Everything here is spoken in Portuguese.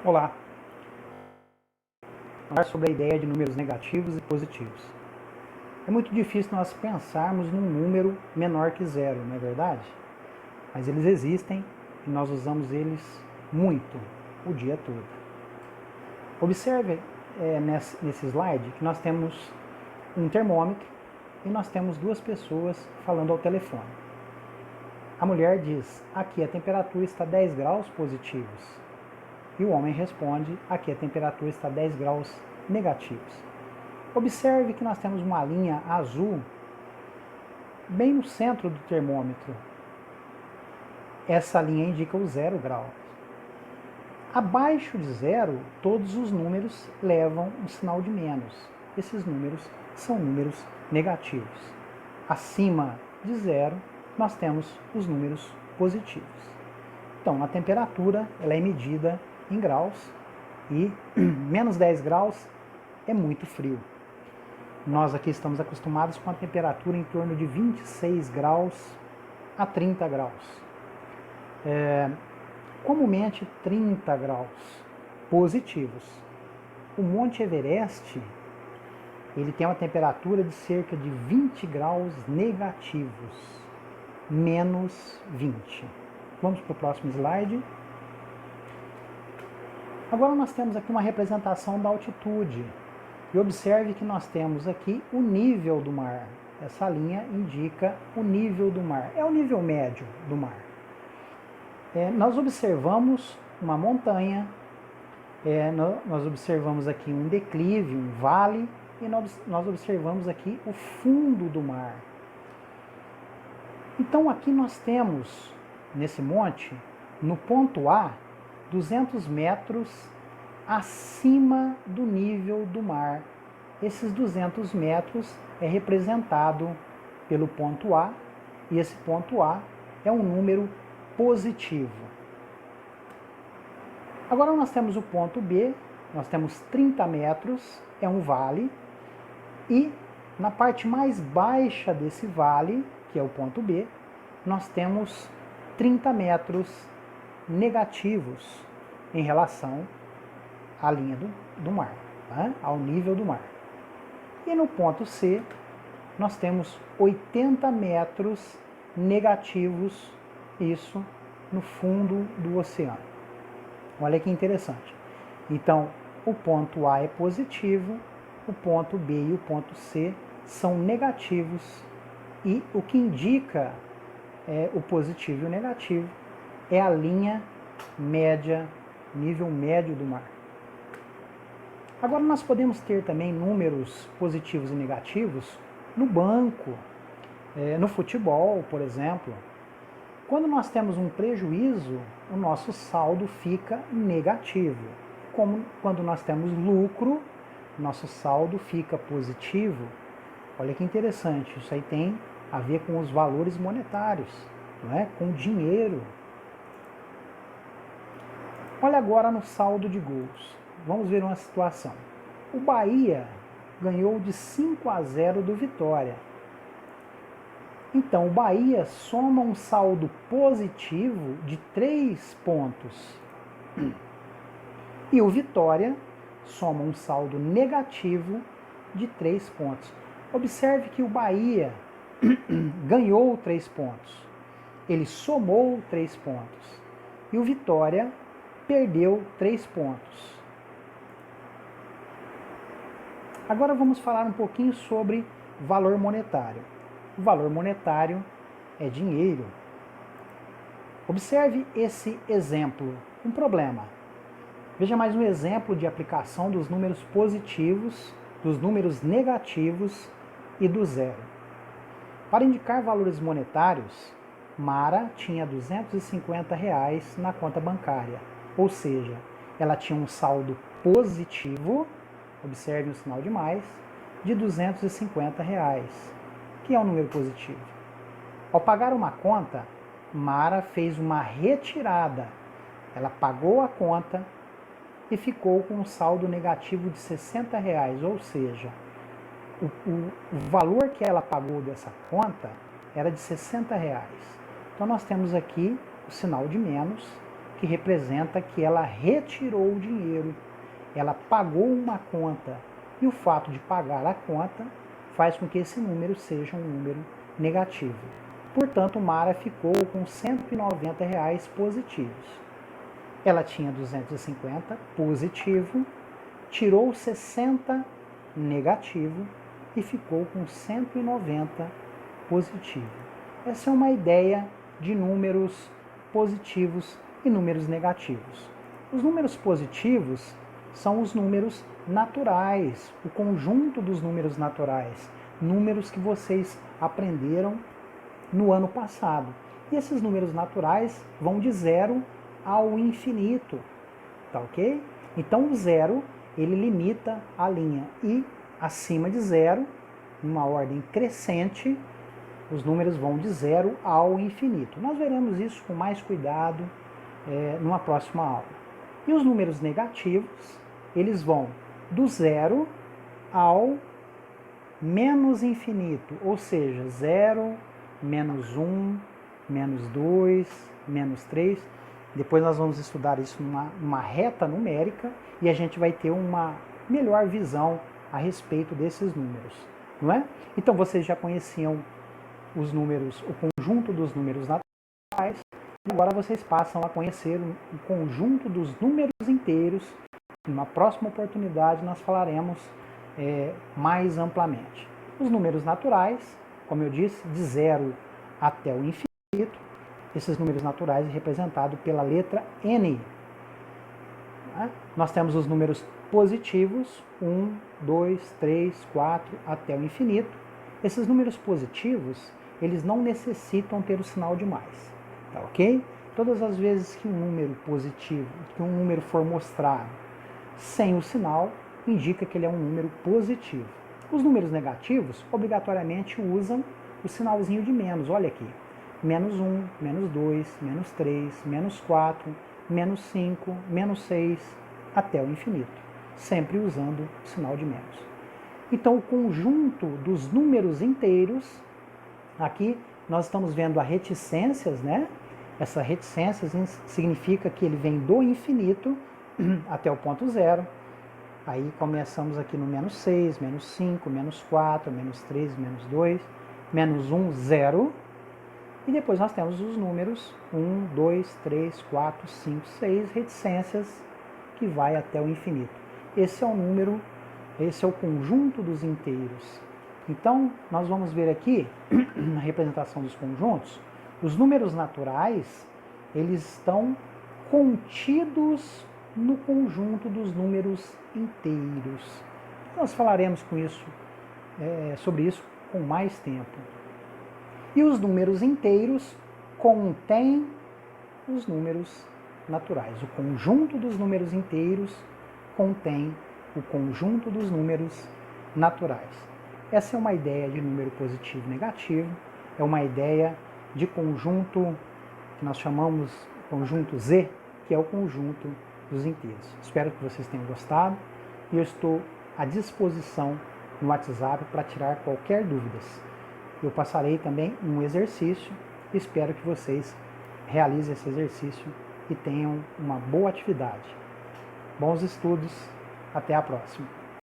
Olá, vamos falar sobre a ideia de números negativos e positivos. É muito difícil nós pensarmos num número menor que zero, não é verdade? Mas eles existem e nós usamos eles muito, o dia todo. Observe nesse slide que nós temos um termômetro e nós temos duas pessoas falando ao telefone. A mulher diz, aqui a temperatura está 10 graus positivos. E o homem responde, aqui a temperatura está 10 graus negativos. Observe que nós temos uma linha azul bem no centro do termômetro. Essa linha indica o 0 grau. Abaixo de zero, todos os números levam um sinal de menos. Esses números são números negativos. Acima de zero, nós temos os números positivos. Então, a temperatura ela é medida em graus e menos 10 graus é muito frio. Nós aqui estamos acostumados com a temperatura em torno de 26 graus a 30 graus. Comumente 30 graus positivos. O Monte Everest ele tem uma temperatura de cerca de 20 graus negativos, menos 20. Vamos para o próximo slide. Agora nós temos aqui uma representação da altitude. E observe que nós temos aqui o nível do mar. Essa linha indica o nível do mar. É o nível médio do mar. Nós observamos uma montanha, nós observamos aqui um declive, um vale, e nós observamos aqui o fundo do mar. Então aqui nós temos, nesse monte, no ponto A, 200 metros acima do nível do mar. Esses 200 metros é representado pelo ponto A, e esse ponto A é um número positivo. Agora nós temos o ponto B, nós temos 30 metros, é um vale, e na parte mais baixa desse vale, que é o ponto B, nós temos 30 metros negativos em relação à linha do mar, né? Ao nível do mar. E no ponto C, nós temos 80 metros negativos, isso no fundo do oceano. Olha que interessante. Então, o ponto A é positivo, o ponto B e o ponto C são negativos, e o que indica o positivo e o negativo é a linha média, nível médio do mar. Agora nós podemos ter também números positivos e negativos no banco, no futebol, por exemplo. Quando nós temos um prejuízo, o nosso saldo fica negativo. Como quando nós temos lucro, nosso saldo fica positivo. Olha que interessante, isso aí tem a ver com os valores monetários, não é? Com o dinheiro. Olha agora no saldo de gols. Vamos ver uma situação. O Bahia ganhou de 5-0 do Vitória. Então, o Bahia soma um saldo positivo de 3 pontos. E o Vitória soma um saldo negativo de 3 pontos. Observe que o Bahia ganhou 3 pontos. Ele somou 3 pontos. E o Vitória perdeu 3 pontos. Agora vamos falar um pouquinho sobre valor monetário. O valor monetário é dinheiro. Observe esse exemplo, um problema. Veja mais um exemplo de aplicação dos números positivos, dos números negativos e do zero. Para indicar valores monetários, Mara tinha R$250 na conta bancária, ou seja, ela tinha um saldo positivo, observe o sinal de mais, de R$250, que é um número positivo. Ao pagar uma conta, Mara fez uma retirada. Ela pagou a conta e ficou com um saldo negativo de R$60, ou seja, o valor que ela pagou dessa conta era de R$60. Então nós temos aqui o sinal de menos, que representa que ela retirou o dinheiro, ela pagou uma conta. E o fato de pagar a conta faz com que esse número seja um número negativo. Portanto, Mara ficou com R$ 190 positivos. Ela tinha 250 positivo, tirou 60 negativo e ficou com 190 positivo. Essa é uma ideia de números positivos e números negativos. Os números positivos são os números naturais, o conjunto dos números naturais, números que vocês aprenderam no ano passado. E esses números naturais vão de 0 ao infinito, tá ok? Então o 0, ele limita a linha, e acima de 0, numa ordem crescente, os números vão de 0 ao infinito. Nós veremos isso com mais cuidado numa próxima aula. E os números negativos, eles vão do 0 ao menos infinito, ou seja, 0, menos 1, menos 2, menos 3. Depois nós vamos estudar isso numa reta numérica e a gente vai ter uma melhor visão a respeito desses números, não é? Então vocês já conheciam os números, o conjunto dos números naturais, e agora vocês passam a conhecer o conjunto dos números inteiros. Numa próxima oportunidade nós falaremos mais amplamente. Os números naturais, como eu disse, de 0 até o infinito, esses números naturais representados pela letra N. Nós temos os números positivos, 1, 2, 3, 4, até o infinito. Esses números positivos, eles não necessitam ter o sinal de mais, tá ok? Todas as vezes que um número positivo, que um número for mostrado sem o sinal, indica que ele é um número positivo. Os números negativos, obrigatoriamente, usam o sinalzinho de menos. Olha aqui, menos 1, menos 2, menos 3, menos 4, menos 5, menos 6, até o infinito, sempre usando o sinal de menos. Então, o conjunto dos números inteiros, aqui nós estamos vendo a reticências, né? Essa reticências significa que ele vem do infinito até o ponto 0. Aí começamos aqui no menos 6, menos 5, menos 4, menos 3, menos 2, menos 1, 0. E depois nós temos os números 1, 2, 3, 4, 5, 6, reticências, que vai até o infinito. Esse é o número, esse é o conjunto dos inteiros. Então, nós vamos ver aqui, na representação dos conjuntos, os números naturais, eles estão contidos no conjunto dos números inteiros. Nós falaremos sobre isso com mais tempo. E os números inteiros contêm os números naturais. O conjunto dos números inteiros contém o conjunto dos números naturais. Essa é uma ideia de número positivo e negativo, é uma ideia de conjunto que nós chamamos conjunto Z, que é o conjunto dos inteiros. Espero que vocês tenham gostado e eu estou à disposição no WhatsApp para tirar qualquer dúvidas. Eu passarei também um exercício, espero que vocês realizem esse exercício e tenham uma boa atividade. Bons estudos, até a próxima.